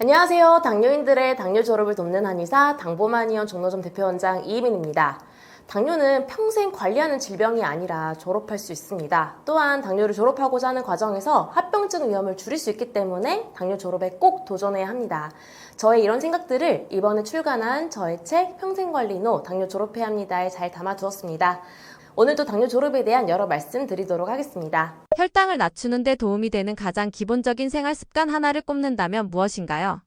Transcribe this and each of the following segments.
안녕하세요. 당뇨인들의 당뇨 졸업을 돕는 한의사 당보만이원 종로점 대표원장 이희민입니다. 당뇨는 평생 관리하는 질병이 아니라 졸업할 수 있습니다. 또한 당뇨를 졸업하고자 하는 과정에서 합병증 위험을 줄일 수 있기 때문에 당뇨 졸업에 꼭 도전해야 합니다. 저의 이런 생각들을 이번에 출간한 저의 책 평생관리노 당뇨 졸업해야 합니다에 잘 담아두었습니다. 오늘도 당뇨 졸업에 대한 여러 말씀 드리도록 하겠습니다. 혈당을 낮추는 데 도움이 되는 가장 기본적인 생활 습관 하나를 꼽는다면 무엇인가요?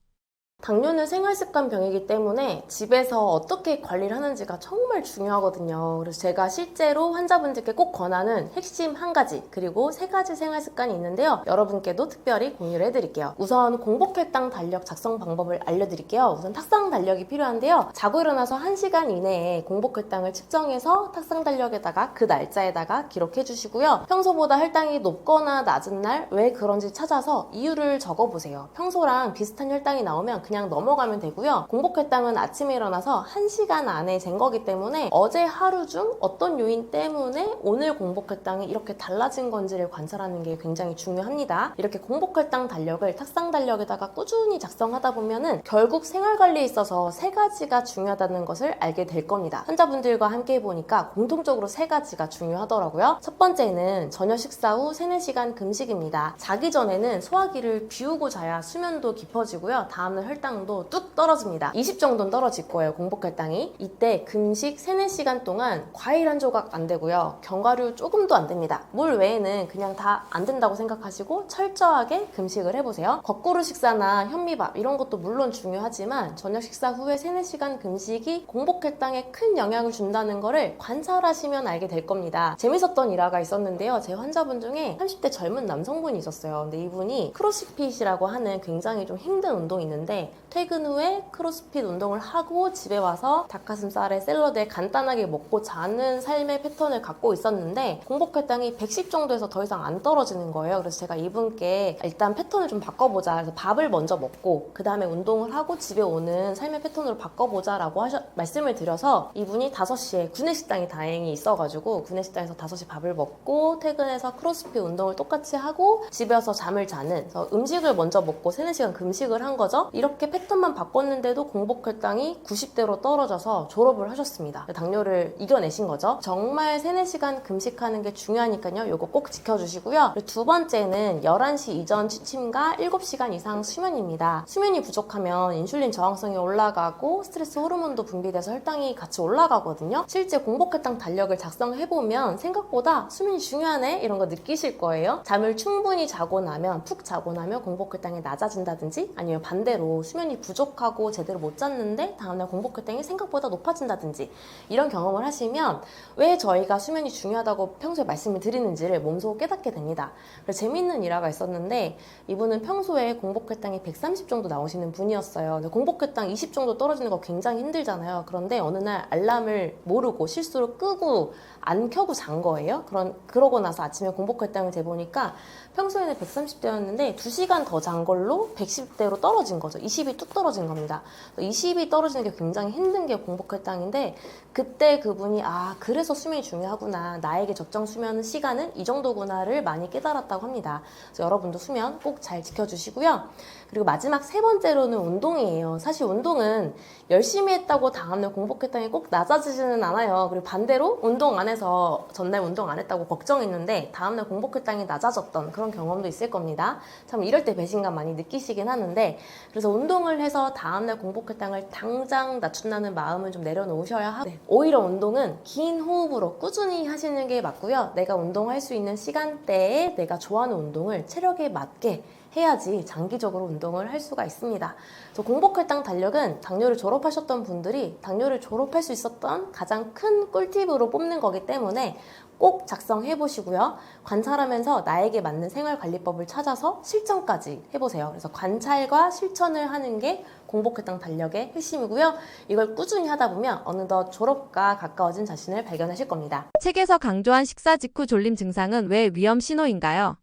당뇨는 생활습관병이기 때문에 집에서 어떻게 관리를 하는지가 정말 중요하거든요. 그래서 제가 실제로 환자분들께 꼭 권하는 핵심 한 가지, 그리고 세 가지 생활습관이 있는데요. 여러분께도 특별히 공유를 해드릴게요. 우선 공복혈당 달력 작성 방법을 알려드릴게요. 우선 탁상 달력이 필요한데요. 자고 일어나서 1시간 이내에 공복혈당을 측정해서 탁상 달력에다가 그 날짜에다가 기록해 주시고요. 평소보다 혈당이 높거나 낮은 날 왜 그런지 찾아서 이유를 적어보세요. 평소랑 비슷한 혈당이 나오면 그냥 넘어가면 되고요. 공복혈당은 아침에 일어나서 1시간 안에 잰 거기 때문에 어제 하루 중 어떤 요인 때문에 오늘 공복혈당이 이렇게 달라진 건지를 관찰하는 게 굉장히 중요합니다. 이렇게 공복혈당 달력을 탁상 달력에다가 꾸준히 작성하다 보면은 결국 생활관리에 있어서 세 가지가 중요하다는 것을 알게 될 겁니다. 환자분들과 함께 해보니까 공통적으로 세 가지가 중요하더라고요. 첫 번째는 저녁 식사 후 3, 4시간 금식입니다. 자기 전에는 소화기를 비우고 자야 수면도 깊어지고요. 다음날 혈당도 뚝 떨어집니다. 20 정도는 떨어질 거예요, 공복혈당이. 이때 금식 3, 4시간 동안 과일 한 조각 안 되고요. 견과류 조금도 안 됩니다. 물 외에는 그냥 다 안 된다고 생각하시고 철저하게 금식을 해보세요. 거꾸로 식사나 현미밥 이런 것도 물론 중요하지만 저녁 식사 후에 3, 4시간 금식이 공복혈당에 큰 영향을 준다는 거를 관찰하시면 알게 될 겁니다. 재밌었던 일화가 있었는데요. 제 환자분 중에 30대 젊은 남성분이 있었어요. 근데 이분이 크로스핏이라고 하는 굉장히 좀 힘든 운동이 있는데 퇴근 후에 크로스핏 운동을 하고 집에 와서 닭가슴살에 샐러드에 간단하게 먹고 자는 삶의 패턴을 갖고 있었는데 공복혈당이 110 정도에서 더 이상 안 떨어지는 거예요. 그래서 제가 이분께 일단 패턴을 좀 바꿔보자. 그래서 밥을 먼저 먹고 그 다음에 운동을 하고 집에 오는 삶의 패턴으로 바꿔보자 라고 말씀을 드려서 이분이 5시에 구내식당이 다행히 있어가지고 구내식당에서 5시 밥을 먹고 퇴근해서 크로스핏 운동을 똑같이 하고 집에 와서 잠을 자는, 그래서 음식을 먼저 먹고 3, 4시간 금식을 한 거죠. 이렇게 패턴만 바꿨는데도 공복혈당이 90대로 떨어져서 졸업을 하셨습니다. 당뇨를 이겨내신 거죠. 정말 3, 4시간 금식하는 게 중요하니까요. 이거 꼭 지켜주시고요. 그리고 두 번째는 11시 이전 취침과 7시간 이상 수면입니다. 수면이 부족하면 인슐린 저항성이 올라가고 스트레스 호르몬도 분비돼서 혈당이 같이 올라가거든요. 실제 공복혈당 달력을 작성해보면 생각보다 수면이 중요하네 이런 거 느끼실 거예요. 잠을 충분히 자고 나면, 푹 자고 나면 공복혈당이 낮아진다든지 아니면 반대로 수면이 부족하고 제대로 못 잤는데 다음날 공복혈당이 생각보다 높아진다든지 이런 경험을 하시면 왜 저희가 수면이 중요하다고 평소에 말씀을 드리는지를 몸소 깨닫게 됩니다. 그래서 재미있는 일화가 있었는데 이분은 평소에 공복혈당이 130 정도 나오시는 분이었어요. 근데 공복혈당 20 정도 떨어지는 거 굉장히 힘들잖아요. 그런데 어느 날 알람을 모르고 실수로 끄고 안 켜고 잔 거예요. 그러고 나서 아침에 공복혈당을 재보니까 평소에는 130대였는데 2시간 더 잔 걸로 110대로 떨어진 거죠. 20이 뚝 떨어진 겁니다. 20이 떨어지는 게 굉장히 힘든 게 공복혈당인데 그때 그분이 그래서 수면이 중요하구나. 나에게 적정 수면 시간은 이 정도구나를 많이 깨달았다고 합니다. 그래서 여러분도 수면 꼭 잘 지켜주시고요. 그리고 마지막 세 번째로는 운동이에요. 사실 운동은 열심히 했다고 다음날 공복혈당이 꼭 낮아지지는 않아요. 그리고 반대로 운동 안 해서 전날 운동 안 했다고 걱정했는데 다음날 공복혈당이 낮아졌던 그런 경험도 있을 겁니다. 참 이럴 때 배신감 많이 느끼시긴 하는데 그래서 운동을 해서 다음날 공복혈당을 당장 낮춘다는 마음을 좀 내려놓으셔야 하고 오히려 운동은 긴 호흡으로 꾸준히 하시는 게 맞고요. 내가 운동할 수 있는 시간대에 내가 좋아하는 운동을 체력에 맞게 해야지 장기적으로 운동을 할 수가 있습니다. 그래서 공복혈당 달력은 당뇨를 졸업하셨던 분들이 당뇨를 졸업할 수 있었던 가장 큰 꿀팁으로 뽑는 거기 때문에 꼭 작성해 보시고요. 관찰하면서 나에게 맞는 생활관리법을 찾아서 실천까지 해보세요. 그래서 관찰과 실천을 하는 게 공복혈당 달력의 핵심이고요. 이걸 꾸준히 하다 보면 어느덧 졸업과 가까워진 자신을 발견하실 겁니다. 책에서 강조한 식사 직후 졸림 증상은 왜 위험 신호인가요?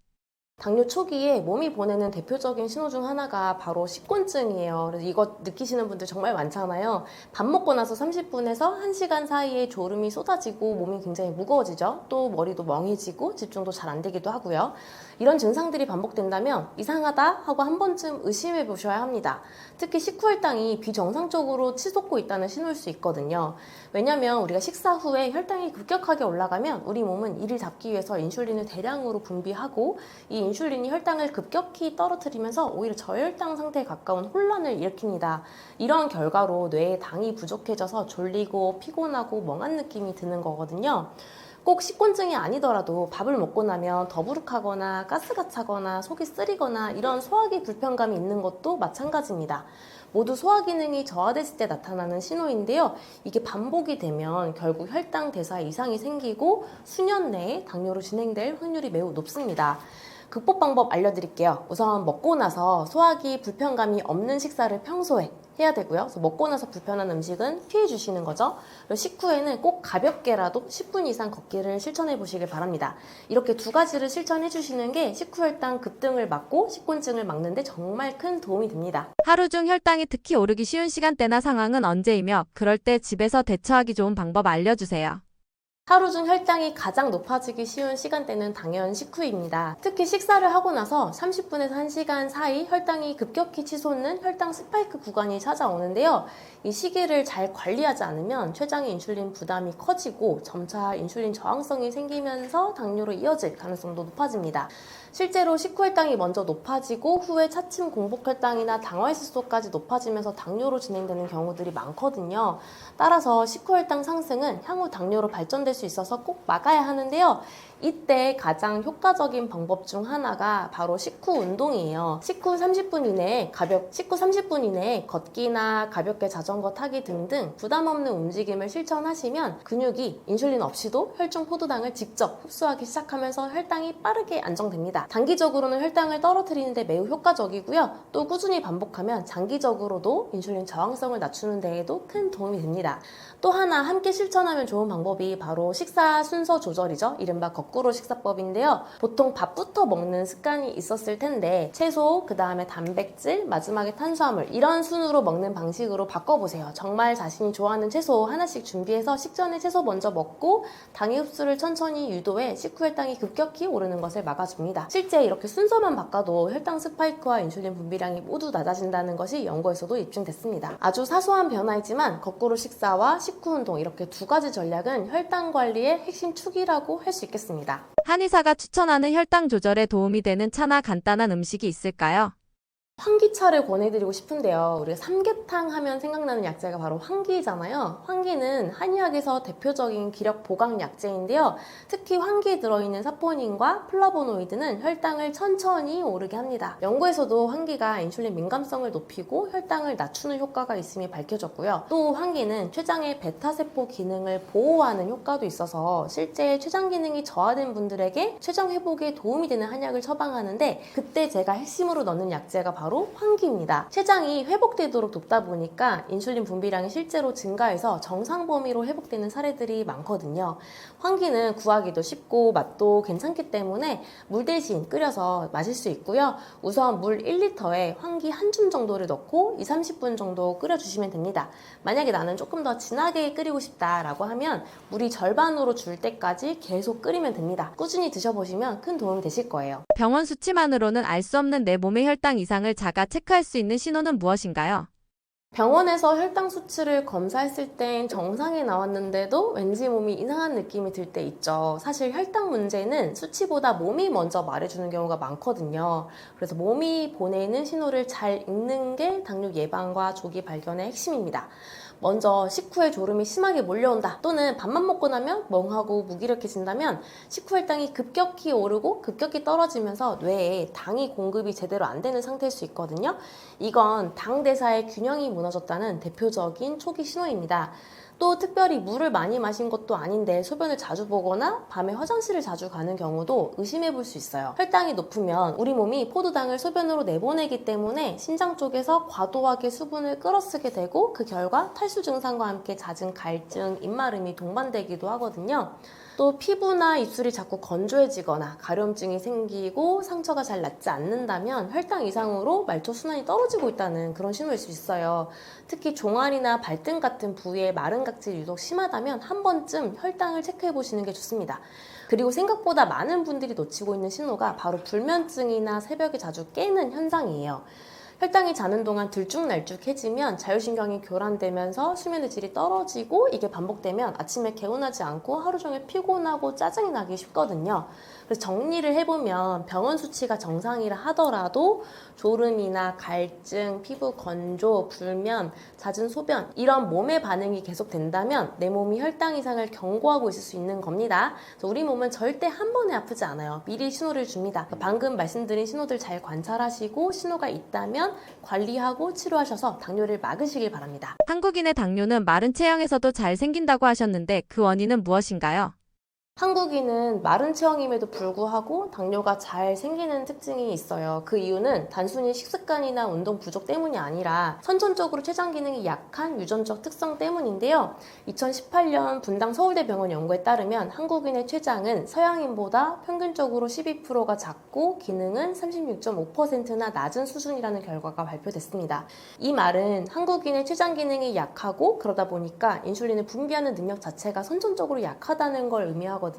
당뇨 초기에 몸이 보내는 대표적인 신호 중 하나가 바로 식곤증이에요. 그래서 이거 느끼시는 분들 정말 많잖아요. 밥 먹고 나서 30분에서 1시간 사이에 졸음이 쏟아지고 몸이 굉장히 무거워지죠. 또 머리도 멍해지고 집중도 잘 안 되기도 하고요. 이런 증상들이 반복된다면 이상하다 하고 한 번쯤 의심해 보셔야 합니다. 특히 식후혈당이 비정상적으로 치솟고 있다는 신호일 수 있거든요. 왜냐면 우리가 식사 후에 혈당이 급격하게 올라가면 우리 몸은 이를 잡기 위해서 인슐린을 대량으로 분비하고 이 인슐린이 혈당을 급격히 떨어뜨리면서 오히려 저혈당 상태에 가까운 혼란을 일으킵니다. 이런 결과로 뇌에 당이 부족해져서 졸리고 피곤하고 멍한 느낌이 드는 거거든요. 꼭 식곤증이 아니더라도 밥을 먹고 나면 더부룩하거나 가스가 차거나 속이 쓰리거나 이런 소화기 불편감이 있는 것도 마찬가지입니다. 모두 소화 기능이 저하됐을 때 나타나는 신호인데요. 이게 반복이 되면 결국 혈당 대사에 이상이 생기고 수년 내에 당뇨로 진행될 확률이 매우 높습니다. 극복 방법 알려드릴게요. 우선 먹고 나서 소화기 불편감이 없는 식사를 평소에 해야 되고요. 그래서 먹고 나서 불편한 음식은 피해 주시는 거죠. 그리고 식후에는 꼭 가볍게라도 10분 이상 걷기를 실천해 보시길 바랍니다. 이렇게 두 가지를 실천해 주시는 게 식후혈당 급등을 막고 식곤증을 막는데 정말 큰 도움이 됩니다. 하루 중 혈당이 특히 오르기 쉬운 시간대나 상황은 언제이며 그럴 때 집에서 대처하기 좋은 방법 알려주세요. 하루 중 혈당이 가장 높아지기 쉬운 시간대는 당연 식후입니다. 특히 식사를 하고 나서 30분에서 1시간 사이 혈당이 급격히 치솟는 혈당 스파이크 구간이 찾아오는데요. 이 시기를 잘 관리하지 않으면 췌장의 인슐린 부담이 커지고 점차 인슐린 저항성이 생기면서 당뇨로 이어질 가능성도 높아집니다. 실제로 식후혈당이 먼저 높아지고 후에 차츰 공복혈당이나 당화혈색소까지 높아지면서 당뇨로 진행되는 경우들이 많거든요. 따라서 식후혈당 상승은 향후 당뇨로 발전될 수 있어서 꼭 막아야 하는데요. 이때 가장 효과적인 방법 중 하나가 바로 식후 운동이에요. 식후 30분 이내에 걷기나 가볍게 자전거 타기 등등 부담 없는 움직임을 실천하시면 근육이 인슐린 없이도 혈중 포도당을 직접 흡수하기 시작하면서 혈당이 빠르게 안정됩니다. 단기적으로는 혈당을 떨어뜨리는데 매우 효과적이고요. 또 꾸준히 반복하면 장기적으로도 인슐린 저항성을 낮추는 데에도 큰 도움이 됩니다. 또 하나 함께 실천하면 좋은 방법이 바로 식사 순서 조절이죠. 이른바 거꾸로 식사법인데요. 보통 밥부터 먹는 습관이 있었을 텐데 채소, 그 다음에 단백질, 마지막에 탄수화물 이런 순으로 먹는 방식으로 바꿔보세요. 정말 자신이 좋아하는 채소 하나씩 준비해서 식전에 채소 먼저 먹고 당의 흡수를 천천히 유도해 식후혈당이 급격히 오르는 것을 막아줍니다. 실제 이렇게 순서만 바꿔도 혈당 스파이크와 인슐린 분비량이 모두 낮아진다는 것이 연구에서도 입증됐습니다. 아주 사소한 변화이지만 거꾸로 식사와 식후 운동 이렇게 두 가지 전략은 혈당 관리의 핵심 축이라고 할 수 있겠습니다. 한의사가 추천하는 혈당 조절에 도움이 되는 차나 간단한 음식이 있을까요? 환기차를 권해드리고 싶은데요. 우리가 삼계탕 하면 생각나는 약재가 바로 환기잖아요. 환기는 한의학에서 대표적인 기력 보강 약재인데요. 특히 환기에 들어있는 사포닌과 플라보노이드는 혈당을 천천히 오르게 합니다. 연구에서도 환기가 인슐린 민감성을 높이고 혈당을 낮추는 효과가 있음이 밝혀졌고요. 또 환기는 췌장의 베타세포 기능을 보호하는 효과도 있어서 실제 췌장 기능이 저하된 분들에게 췌장 회복에 도움이 되는 한약을 처방하는데 그때 제가 핵심으로 넣는 약재가 바로 환기입니다. 췌장이 회복되도록 돕다 보니까 인슐린 분비량이 실제로 증가해서 정상 범위로 회복되는 사례들이 많거든요. 환기는 구하기도 쉽고 맛도 괜찮기 때문에 물 대신 끓여서 마실 수 있고요. 우선 물 1리터에 환기 한 줌 정도를 넣고 2-30분 정도 끓여주시면 됩니다. 만약에 나는 조금 더 진하게 끓이고 싶다라고 하면 물이 절반으로 줄 때까지 계속 끓이면 됩니다. 꾸준히 드셔보시면 큰 도움이 되실 거예요. 병원 수치만으로는 알 수 없는 내 몸의 혈당 이상을 자가 체크할 수 있는 신호는 무엇인가요? 병원에서 혈당 수치를 검사했을 땐 정상이 나왔는데도 왠지 몸이 이상한 느낌이 들 때 있죠. 사실 혈당 문제는 수치보다 몸이 먼저 말해주는 경우가 많거든요. 그래서 몸이 보내는 신호를 잘 읽는 게 당뇨 예방과 조기 발견의 핵심입니다. 먼저 식후에 졸음이 심하게 몰려온다 또는 밥만 먹고 나면 멍하고 무기력해진다면 식후혈당이 급격히 오르고 급격히 떨어지면서 뇌에 당이 공급이 제대로 안 되는 상태일 수 있거든요. 이건 당 대사의 균형이 무너졌다는 대표적인 초기 신호입니다. 또 특별히 물을 많이 마신 것도 아닌데 소변을 자주 보거나 밤에 화장실을 자주 가는 경우도 의심해 볼 수 있어요. 혈당이 높으면 우리 몸이 포도당을 소변으로 내보내기 때문에 신장 쪽에서 과도하게 수분을 끌어쓰게 되고 그 결과 탈수 증상과 함께 잦은 갈증, 입마름이 동반되기도 하거든요. 또 피부나 입술이 자꾸 건조해지거나 가려움증이 생기고 상처가 잘 낫지 않는다면 혈당 이상으로 말초 순환이 떨어지고 있다는 그런 신호일 수 있어요. 특히 종아리나 발등 같은 부위에 마른 각질이 유독 심하다면 한 번쯤 혈당을 체크해 보시는 게 좋습니다. 그리고 생각보다 많은 분들이 놓치고 있는 신호가 바로 불면증이나 새벽에 자주 깨는 현상이에요. 혈당이 자는 동안 들쭉날쭉해지면 자율신경이 교란되면서 수면의 질이 떨어지고 이게 반복되면 아침에 개운하지 않고 하루 종일 피곤하고 짜증이 나기 쉽거든요. 그래서 정리를 해보면 병원 수치가 정상이라 하더라도 졸음이나 갈증, 피부 건조, 불면, 잦은 소변 이런 몸의 반응이 계속된다면 내 몸이 혈당 이상을 경고하고 있을 수 있는 겁니다. 그래서 우리 몸은 절대 한 번에 아프지 않아요. 미리 신호를 줍니다. 방금 말씀드린 신호들 잘 관찰하시고 신호가 있다면 관리하고 치료하셔서 당뇨를 막으시길 바랍니다. 한국인의 당뇨는 마른 체형에서도 잘 생긴다고 하셨는데 그 원인은 무엇인가요? 한국인은 마른 체형임에도 불구하고 당뇨가 잘 생기는 특징이 있어요. 그 이유는 단순히 식습관이나 운동 부족 때문이 아니라 선천적으로 췌장 기능이 약한 유전적 특성 때문인데요. 2018년 분당 서울대병원 연구에 따르면 한국인의 췌장은 서양인보다 평균적으로 12%가 작고 기능은 36.5%나 낮은 수준이라는 결과가 발표됐습니다. 이 말은 한국인의 췌장 기능이 약하고 그러다 보니까 인슐린을 분비하는 능력 자체가 선천적으로 약하다는 걸 의미하거든요.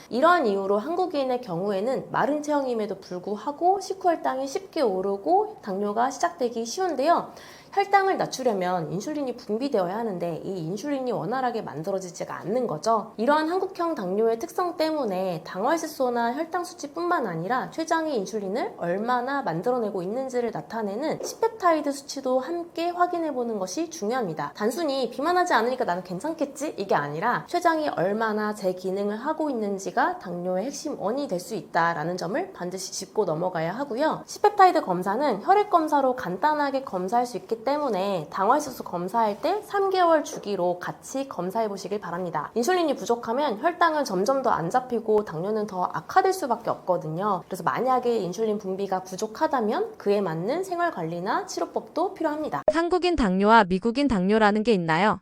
이러한 이유로 한국인의 경우에는 마른 체형임에도 불구하고 식후 혈당이 쉽게 오르고 당뇨가 시작되기 쉬운데요. 혈당을 낮추려면 인슐린이 분비되어야 하는데 이 인슐린이 원활하게 만들어지지가 않는 거죠. 이러한 한국형 당뇨의 특성 때문에 당화혈색소나 혈당 수치뿐만 아니라 췌장이 인슐린을 얼마나 만들어내고 있는지를 나타내는 C-펩타이드 수치도 함께 확인해보는 것이 중요합니다. 단순히 비만하지 않으니까 나는 괜찮겠지? 이게 아니라 췌장이 얼마나 제 기능을 하고 있는지가 당뇨의 핵심 원인이 될 수 있다는 점을 반드시 짚고 넘어가야 하고요. C-펩타이드 검사는 혈액 검사로 간단하게 검사할 수 있기 때문에 당화혈색소 검사할 때 3개월 주기로 같이 검사해 보시길 바랍니다. 인슐린이 부족하면 혈당은 점점 더 안 잡히고 당뇨는 더 악화될 수밖에 없거든요. 그래서 만약에 인슐린 분비가 부족하다면 그에 맞는 생활관리나 치료법도 필요합니다. 한국인 당뇨와 미국인 당뇨라는 게 있나요?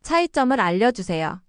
차이점을 알려주세요.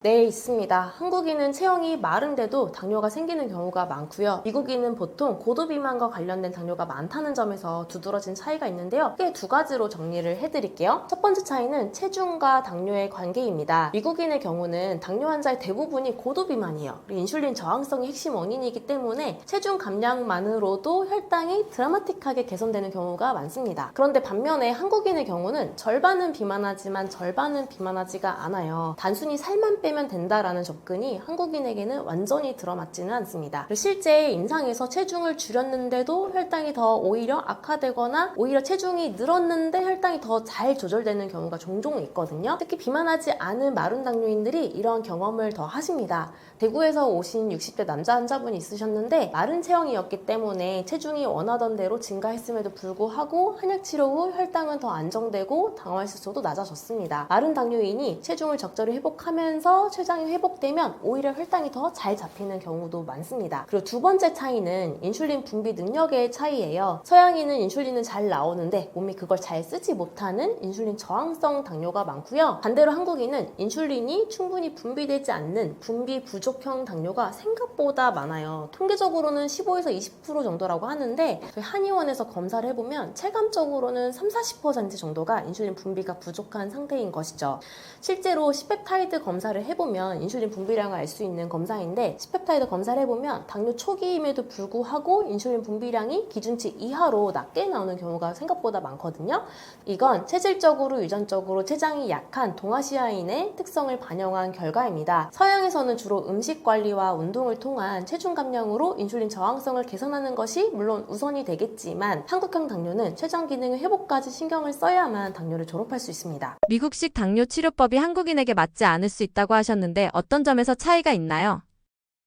네, 있습니다. 한국인은 체형이 마른데도 당뇨가 생기는 경우가 많고요. 미국인은 보통 고도비만과 관련된 당뇨가 많다는 점에서 두드러진 차이가 있는데요. 크게 두 가지로 정리를 해드릴게요. 첫 번째 차이는 체중과 당뇨의 관계입니다. 미국인의 경우는 당뇨 환자의 대부분이 고도비만이에요. 인슐린 저항성이 핵심 원인이기 때문에 체중 감량만으로도 혈당이 드라마틱하게 개선되는 경우가 많습니다. 그런데 반면에 한국인의 경우는 절반은 비만하지만 절반은 비만하지가 않아요. 단순히 살만 빼면 된다라는 접근이 한국인에게는 완전히 들어맞지는 않습니다. 실제 임상에서 체중을 줄였는데도 혈당이 더 오히려 악화되거나 오히려 체중이 늘었는데 혈당이 더 잘 조절되는 경우가 종종 있거든요. 특히 비만하지 않은 마른 당뇨인들이 이런 경험을 더 하십니다. 대구에서 오신 60대 남자 환자분이 있으셨는데 마른 체형이었기 때문에 체중이 원하던 대로 증가했음에도 불구하고 한약 치료 후 혈당은 더 안정되고 당화혈색소도 낮아졌습니다. 마른 당뇨인이 체중을 적절히 회복하면서 췌장이 회복되면 오히려 혈당이 더 잘 잡히는 경우도 많습니다. 그리고 두 번째 차이는 인슐린 분비 능력의 차이예요. 서양인은 인슐린은 잘 나오는데 몸이 그걸 잘 쓰지 못하는 인슐린 저항성 당뇨가 많고요. 반대로 한국인은 인슐린이 충분히 분비되지 않는 분비 부족형 당뇨가 생각보다 많아요. 통계적으로는 15에서 20% 정도라고 하는데 저희 한의원에서 검사를 해보면 체감적으로는 30-40% 정도가 인슐린 분비가 부족한 상태인 것이죠. 실제로 C-펩타이드 검사를 해보면 인슐린 분비량을 알 수 있는 검사인데 C-펩타이드 검사를 해보면 당뇨 초기임에도 불구하고 인슐린 분비량이 기준치 이하로 낮게 나오는 경우가 생각보다 많거든요. 이건 체질적으로 유전적으로 췌장이 약한 동아시아인의 특성을 반영한 결과입니다. 서양에서는 주로 음식 관리와 운동을 통한 체중 감량으로 인슐린 저항성을 개선하는 것이 물론 우선이 되겠지만 한국형 당뇨는 췌장 기능의 회복까지 신경을 써야만 당뇨를 졸업할 수 있습니다. 미국식 당뇨 치료법이 한국인에게 맞지 않을 수 있다고 하셨는데 어떤 점에서 차이가 있나요?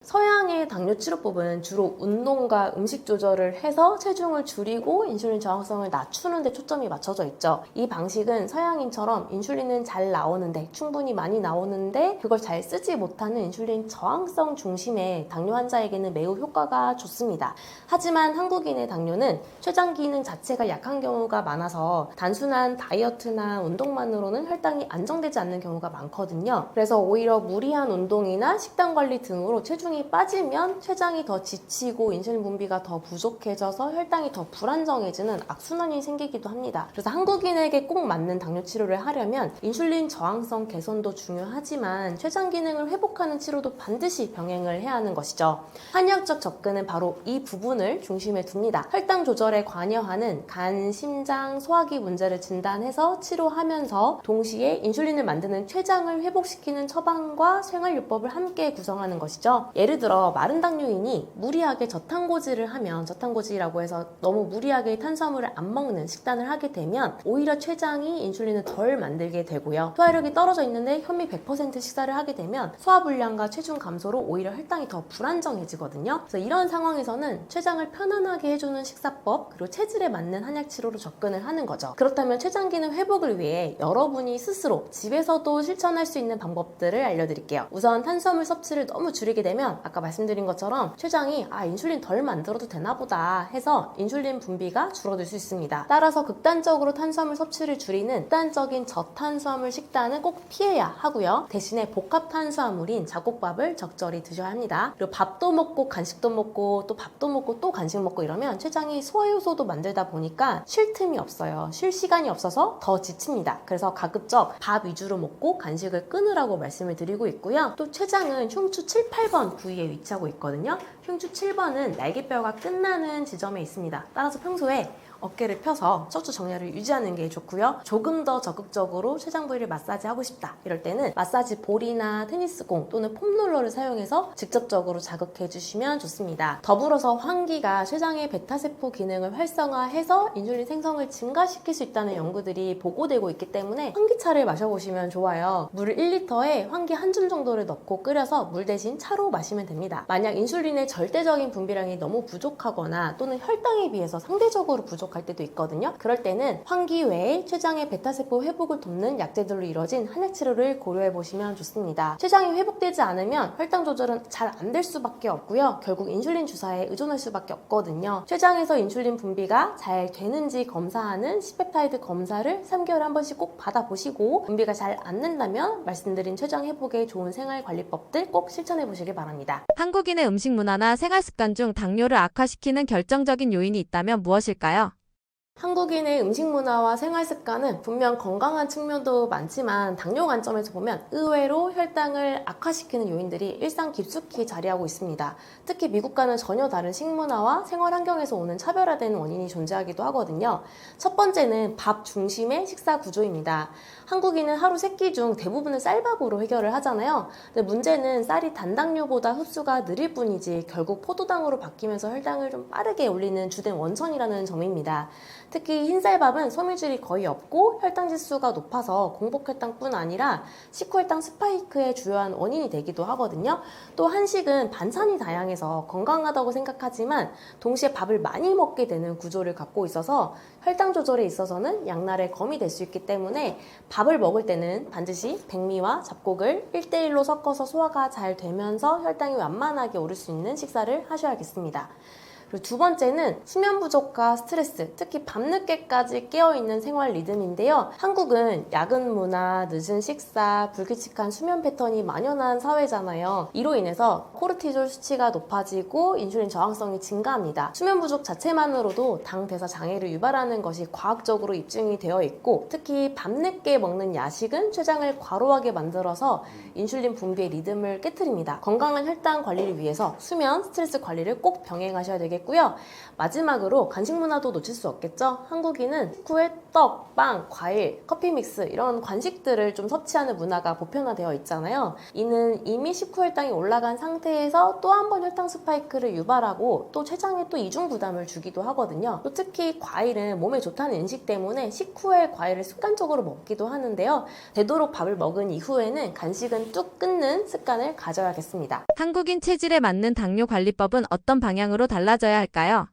서양의 당뇨 치료법은 주로 운동과 음식 조절을 해서 체중을 줄이고 인슐린 저항성을 낮추는 데 초점이 맞춰져 있죠. 이 방식은 서양인처럼 인슐린은 잘 나오는데, 충분히 많이 나오는데 그걸 잘 쓰지 못하는 인슐린 저항성 중심의 당뇨 환자에게는 매우 효과가 좋습니다. 하지만 한국인의 당뇨는 췌장 기능 자체가 약한 경우가 많아서 단순한 다이어트나 운동만으로는 혈당이 안정되지 않는 경우가 많거든요. 그래서 오히려 무리한 운동이나 식단 관리 등으로 체중이 빠지면 췌장이 더 지치고 인슐린 분비가 더 부족해져서 혈당이 더 불안정해지는 악순환이 생기기도 합니다. 그래서 한국인에게 꼭 맞는 당뇨 치료를 하려면 인슐린 저항성 개선도 중요하지만 췌장 기능을 회복하는 치료도 반드시 병행을 해야 하는 것이죠. 한의학적 접근은 바로 이 부분을 중심에 둡니다. 혈당 조절에 관여하는 간, 심장, 소화기 문제를 진단해서 치료하면서 동시에 인슐린을 만드는 췌장을 회복시키는 처방과 생활요법을 함께 구성하는 것이죠. 예를 들어 마른 당뇨인이 무리하게 저탄고지를 하면, 저탄고지라고 해서 너무 무리하게 탄수화물을 안 먹는 식단을 하게 되면 오히려 췌장이 인슐린을 덜 만들게 되고요. 소화력이 떨어져 있는데 현미 100% 식사를 하게 되면 소화불량과 체중 감소로 오히려 혈당이 더 불안정해지거든요. 그래서 이런 상황에서는 췌장을 편안하게 해주는 식사법, 그리고 체질에 맞는 한약 치료로 접근을 하는 거죠. 그렇다면 췌장 기능 회복을 위해 여러분이 스스로 집에서도 실천할 수 있는 방법들을 알려드릴게요. 우선 탄수화물 섭취를 너무 줄이게 되면 아까 말씀드린 것처럼 췌장이 인슐린 덜 만들어도 되나 보다 해서 인슐린 분비가 줄어들 수 있습니다. 따라서 극단적으로 탄수화물 섭취를 줄이는 극단적인 저탄수화물 식단은 꼭 피해야 하고요. 대신에 복합 탄수화물인 잡곡밥을 적절히 드셔야 합니다. 그리고 밥도 먹고 간식도 먹고 또 밥도 먹고 또 간식 먹고 이러면 췌장이 소화효소도 만들다 보니까 쉴 틈이 없어요. 쉴 시간이 없어서 더 지칩니다. 그래서 가급적 밥 위주로 먹고 간식을 끊으라고 말씀을 드리고 있고요. 또 췌장은 흉추 7, 8번 부위에 위치하고 있거든요. 흉추 7번은 날개뼈가 끝나는 지점에 있습니다. 따라서 평소에 어깨를 펴서 척추 정렬을 유지하는 게 좋고요. 조금 더 적극적으로 췌장 부위를 마사지하고 싶다 이럴 때는 마사지 볼이나 테니스공 또는 폼롤러를 사용해서 직접적으로 자극해 주시면 좋습니다. 더불어서 환기가 췌장의 베타세포 기능을 활성화해서 인슐린 생성을 증가시킬 수 있다는 연구들이 보고되고 있기 때문에 환기차를 마셔보시면 좋아요. 물 1리터에 환기 한 줌 정도를 넣고 끓여서 물 대신 차로 마시면 됩니다. 만약 인슐린의 절대적인 분비량이 너무 부족하거나 또는 혈당에 비해서 상대적으로 부족할 때도 있거든요. 그럴 때는 환기 외에 췌장의 베타세포 회복을 돕는 약재들로 이루어진 한약 치료를 고려해 보시면 좋습니다. 췌장이 회복되지 않으면 혈당 조절은 잘 안 될 수밖에 없고요. 결국 인슐린 주사에 의존할 수밖에 없거든요. 췌장에서 인슐린 분비가 잘 되는지 검사하는 시펩타이드 검사를 3개월에 한 번씩 꼭 받아보시고 분비가 잘 안 된다면 말씀드린 췌장 회복에 좋은 생활관리법들 꼭 실천해 보시길 바랍니다. 한국인의 음식 문화나 생활 습관 중 당뇨를 악화시키는 결정적인 요인이 있다면 무엇일까요? 한국인의 음식 문화와 생활 습관은 분명 건강한 측면도 많지만 당뇨 관점에서 보면 의외로 혈당을 악화시키는 요인들이 일상 깊숙이 자리하고 있습니다. 특히 미국과는 전혀 다른 식문화와 생활 환경에서 오는 차별화되는 원인이 존재하기도 하거든요. 첫 번째는 밥 중심의 식사 구조입니다. 한국인은 하루 3끼 중 대부분을 쌀밥으로 해결을 하잖아요. 근데 문제는 쌀이 단당류보다 흡수가 느릴 뿐이지 결국 포도당으로 바뀌면서 혈당을 좀 빠르게 올리는 주된 원천이라는 점입니다. 특히 흰쌀밥은 섬유질이 거의 없고 혈당 지수가 높아서 공복혈당뿐 아니라 식후혈당 스파이크의 주요한 원인이 되기도 하거든요. 또 한식은 반찬이 다양해서 건강하다고 생각하지만 동시에 밥을 많이 먹게 되는 구조를 갖고 있어서 혈당 조절에 있어서는 양날의 검이 될 수 있기 때문에 밥을 먹을 때는 반드시 백미와 잡곡을 1대1로 섞어서 소화가 잘 되면서 혈당이 완만하게 오를 수 있는 식사를 하셔야겠습니다. 그리고 두 번째는 수면 부족과 스트레스, 특히 밤늦게까지 깨어있는 생활 리듬인데요. 한국은 야근 문화, 늦은 식사, 불규칙한 수면 패턴이 만연한 사회잖아요. 이로 인해서 코르티졸 수치가 높아지고 인슐린 저항성이 증가합니다. 수면 부족 자체만으로도 당 대사 장애를 유발하는 것이 과학적으로 입증이 되어 있고 특히 밤늦게 먹는 야식은 췌장을 과로하게 만들어서 인슐린 분비의 리듬을 깨트립니다. 건강한 혈당 관리를 위해서 수면, 스트레스 관리를 꼭 병행하셔야 되겠고 되겠고요. 마지막으로 간식 문화도 놓칠 수 없겠죠. 한국인은 식후에 떡, 빵, 과일, 커피 믹스 이런 간식들을 좀 섭취하는 문화가 보편화되어 있잖아요. 이는 이미 식후 혈당이 올라간 상태에서 또 한 번 혈당 스파이크를 유발하고 또 췌장에 또 이중 부담을 주기도 하거든요. 또 특히 과일은 몸에 좋다는 인식 때문에 식후에 과일을 습관적으로 먹기도 하는데요. 되도록 밥을 먹은 이후에는 간식은 뚝 끊는 습관을 가져야겠습니다. 한국인 체질에 맞는 당뇨 관리법은 어떤 방향으로 달라져야 할까요?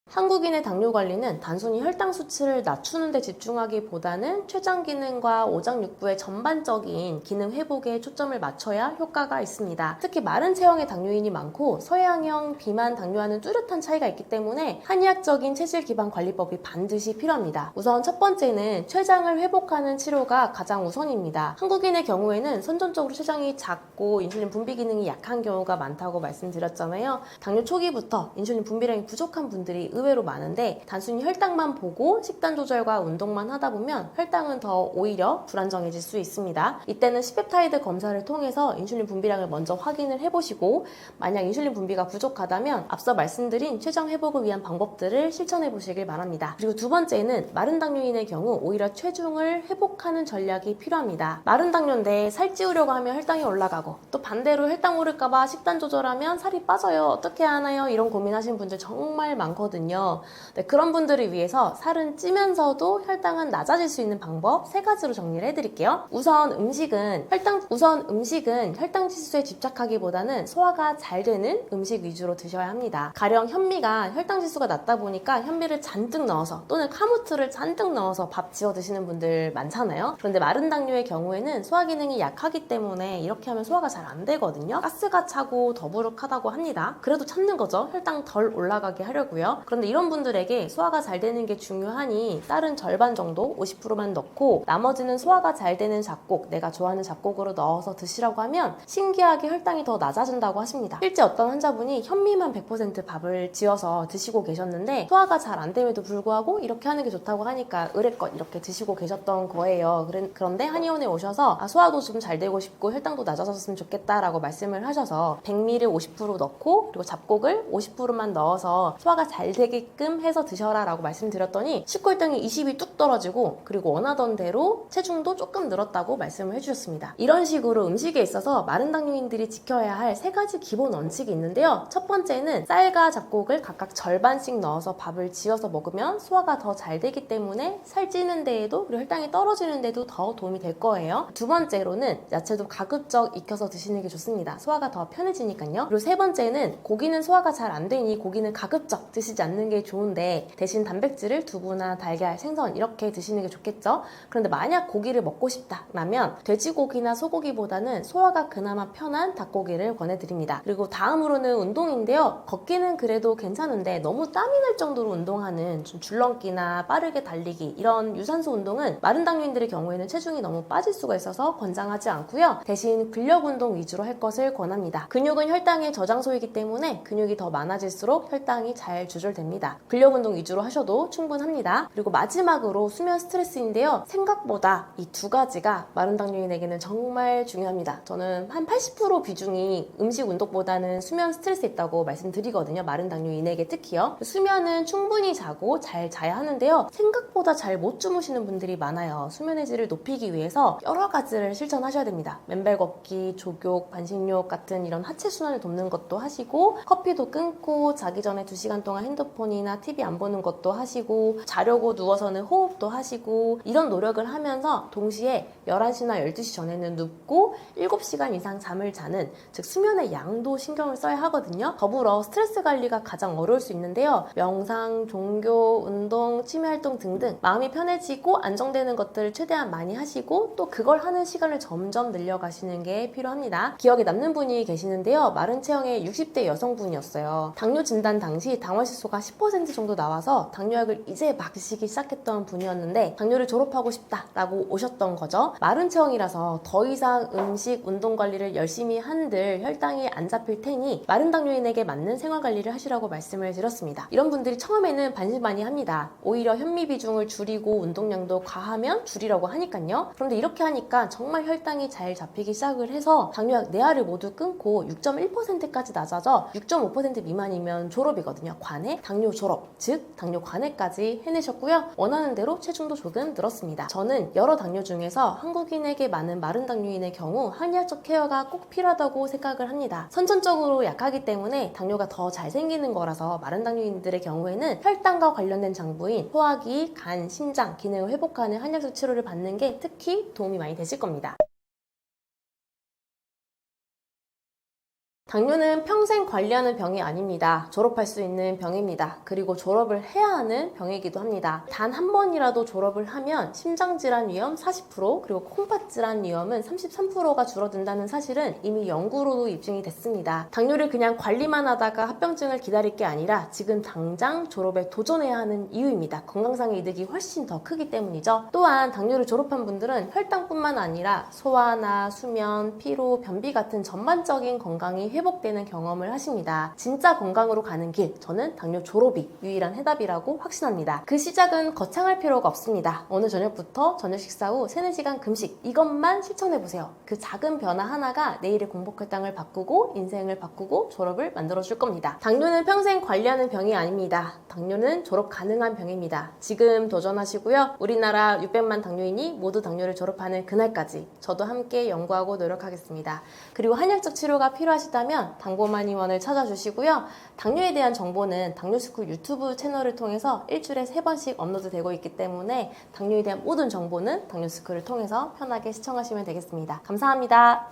한국인의 당뇨 관리는 단순히 혈당 수치를 낮추는 데 집중하기보다는 췌장 기능과 오장육부의 전반적인 기능 회복에 초점을 맞춰야 효과가 있습니다. 특히 마른 체형의 당뇨인이 많고 서양형 비만 당뇨와는 뚜렷한 차이가 있기 때문에 한의학적인 체질 기반 관리법이 반드시 필요합니다. 우선 첫 번째는 췌장을 회복하는 치료가 가장 우선입니다. 한국인의 경우에는 선천적으로 췌장이 작고 인슐린 분비 기능이 약한 경우가 많다고 말씀드렸잖아요. 당뇨 초기부터 인슐린 분비량이 부족한 분들이 의외로 많은데 단순히 혈당만 보고 식단 조절과 운동만 하다 보면 혈당은 더 오히려 불안정해질 수 있습니다. 이때는 C-펩타이드 검사를 통해서 인슐린 분비량을 먼저 확인을 해보시고 만약 인슐린 분비가 부족하다면 앞서 말씀드린 췌장 회복을 위한 방법들을 실천해 보시길 바랍니다. 그리고 두 번째는 마른 당뇨인의 경우 오히려 체중을 회복하는 전략이 필요합니다. 마른 당뇨인데 살찌우려고 하면 혈당이 올라가고 또 반대로 혈당 오를까봐 식단 조절하면 살이 빠져요. 어떻게 하나요? 이런 고민하시는 분들 정말 많거든요. 네, 그런 분들을 위해서 살은 찌면서도 혈당은 낮아질 수 있는 방법 3가지로 정리를 해드릴게요. 우선 음식은 혈당 지수에 집착하기보다는 소화가 잘 되는 음식 위주로 드셔야 합니다. 가령 현미가 혈당 지수가 낮다 보니까 현미를 잔뜩 넣어서 또는 카무트를 잔뜩 넣어서 밥 지어 드시는 분들 많잖아요. 그런데 마른 당뇨의 경우에는 소화 기능이 약하기 때문에 이렇게 하면 소화가 잘 안 되거든요. 가스가 차고 더부룩하다고 합니다. 그래도 참는 거죠. 혈당 덜 올라가게 하려고요. 그런데 이런 분들에게 소화가 잘 되는 게 중요하니 쌀은 절반 정도 50%만 넣고 나머지는 소화가 잘 되는 잡곡, 내가 좋아하는 잡곡으로 넣어서 드시라고 하면 신기하게 혈당이 더 낮아진다고 하십니다. 실제 어떤 환자분이 현미만 100% 밥을 지어서 드시고 계셨는데 소화가 잘 안 됨에도 불구하고 이렇게 하는 게 좋다고 하니까 의뢰껏 이렇게 드시고 계셨던 거예요. 그런데 한의원에 오셔서 소화도 좀 잘 되고 싶고 혈당도 낮아졌으면 좋겠다라고 말씀을 하셔서 백미를 50% 넣고 그리고 잡곡을 50%만 넣어서 소화가 잘 되게끔 해서 드셔라 라고 말씀드렸더니 식후 혈당이 20이 뚝 떨어지고 그리고 원하던 대로 체중도 조금 늘었다고 말씀을 해주셨습니다. 이런 식으로 음식에 있어서 마른 당뇨인들이 지켜야 할 3가지 기본 원칙이 있는데요. 첫 번째는 쌀과 잡곡을 각각 절반씩 넣어서 밥을 지어서 먹으면 소화가 더 잘 되기 때문에 살찌는 데에도 그리고 혈당이 떨어지는 데도 더 도움이 될 거예요. 두 번째로는 야채도 가급적 익혀서 드시는 게 좋습니다. 소화가 더 편해지니까요. 그리고 세 번째는 고기는 소화가 잘 안 되니 고기는 가급적 드시지 않는 게 좋은데 대신 단백질을 두부나 달걀, 생선 이렇게 드시는 게 좋겠죠. 그런데 만약 고기를 먹고 싶다라면 돼지고기나 소고기보다는 소화가 그나마 편한 닭고기를 권해드립니다. 그리고 다음으로는 운동인데요. 걷기는 그래도 괜찮은데 너무 땀이 날 정도로 운동하는 좀 줄넘기나 빠르게 달리기 이런 유산소 운동은 마른 당뇨인들의 경우에는 체중이 너무 빠질 수가 있어서 권장하지 않고요. 대신 근력 운동 위주로 할 것을 권합니다. 근육은 혈당의 저장소이기 때문에 근육이 더 많아질수록 혈당이 잘 조절됩니다. 근력 운동 위주로 하셔도 충분합니다. 그리고 마지막으로 수면 스트레스인데요. 생각보다 이 2가지가 마른 당뇨인에게는 정말 중요합니다. 저는 한 80% 비중이 음식 운동보다는 수면 스트레스 있다고 말씀드리거든요. 마른 당뇨인에게 특히요. 수면은 충분히 자고 잘 자야 하는데요. 생각보다 잘 못 주무시는 분들이 많아요. 수면의 질을 높이기 위해서 여러 가지를 실천하셔야 됩니다. 맨발 걷기, 족욕, 반신욕 같은 이런 하체 순환을 돕는 것도 하시고 커피도 끊고 자기 전에 2시간 동안 핸드폰이나 TV 안 보는 것도 하시고 자려고 누워서는 호흡도 하시고 이런 노력을 하면서 동시에 11시나 12시 전에는 눕고 7시간 이상 잠을 자는 즉 수면의 양도 신경을 써야 하거든요. 더불어 스트레스 관리가 가장 어려울 수 있는데요. 명상, 종교, 운동, 취미활동 등등 마음이 편해지고 안정되는 것들을 최대한 많이 하시고 또 그걸 하는 시간을 점점 늘려가시는 게 필요합니다. 기억에 남는 분이 계시는데요. 마른 체형의 60대 여성분이었어요. 당뇨 진단 당시 당화질소가 점수가 10% 정도 나와서 당뇨약을 이제 막 드시기 시작했던 분이었는데 당뇨를 졸업하고 싶다라고 오셨던 거죠. 마른 체형이라서 더 이상 음식, 운동 관리를 열심히 한들 혈당이 안 잡힐 테니 마른 당뇨인에게 맞는 생활 관리를 하시라고 말씀을 드렸습니다. 이런 분들이 처음에는 반신반의합니다. 오히려 현미 비중을 줄이고 운동량도 과하면 줄이라고 하니까요. 그런데 이렇게 하니까 정말 혈당이 잘 잡히기 시작을 해서 당뇨약 4알을 모두 끊고 6.1%까지 낮아져 6.5% 미만이면 졸업이거든요. 관해 당뇨 졸업, 즉 당뇨 관해까지 해내셨고요. 원하는 대로 체중도 조금 늘었습니다. 저는 여러 당뇨 중에서 한국인에게 많은 마른 당뇨인의 경우 한의학적 케어가 꼭 필요하다고 생각을 합니다. 선천적으로 약하기 때문에 당뇨가 더 잘 생기는 거라서 마른 당뇨인들의 경우에는 혈당과 관련된 장부인 소화기, 간, 심장 기능을 회복하는 한약적 치료를 받는 게 특히 도움이 많이 되실 겁니다. 당뇨는 평생 관리하는 병이 아닙니다. 졸업할 수 있는 병입니다. 그리고 졸업을 해야 하는 병이기도 합니다. 단 한 번이라도 졸업을 하면 심장질환 위험 40% 그리고 콩팥질환 위험은 33%가 줄어든다는 사실은 이미 연구로도 입증이 됐습니다. 당뇨를 그냥 관리만 하다가 합병증을 기다릴 게 아니라 지금 당장 졸업에 도전해야 하는 이유입니다. 건강상의 이득이 훨씬 더 크기 때문이죠. 또한 당뇨를 졸업한 분들은 혈당뿐만 아니라 소화나 수면, 피로, 변비 같은 전반적인 건강이 회복되는 경험을 하십니다. 진짜 건강으로 가는 길, 저는 당뇨 졸업이 유일한 해답이라고 확신합니다. 그 시작은 거창할 필요가 없습니다. 오늘 저녁부터 저녁 식사 후 3-4시간 금식, 이것만 실천해보세요. 그 작은 변화 하나가 내일의 공복 혈당을 바꾸고 인생을 바꾸고 졸업을 만들어줄 겁니다. 당뇨는 평생 관리하는 병이 아닙니다. 당뇨는 졸업 가능한 병입니다. 지금 도전하시고요. 우리나라 600만 당뇨인이 모두 당뇨를 졸업하는 그날까지 저도 함께 연구하고 노력하겠습니다. 그리고 한약적 치료가 필요하시다면 당고만의원을 찾아주시고요. 당뇨에 대한 정보는 당뇨스쿨 유튜브 채널을 통해서 일주일에 3번씩 업로드되고 있기 때문에 당뇨에 대한 모든 정보는 당뇨스쿨을 통해서 편하게 시청하시면 되겠습니다. 감사합니다.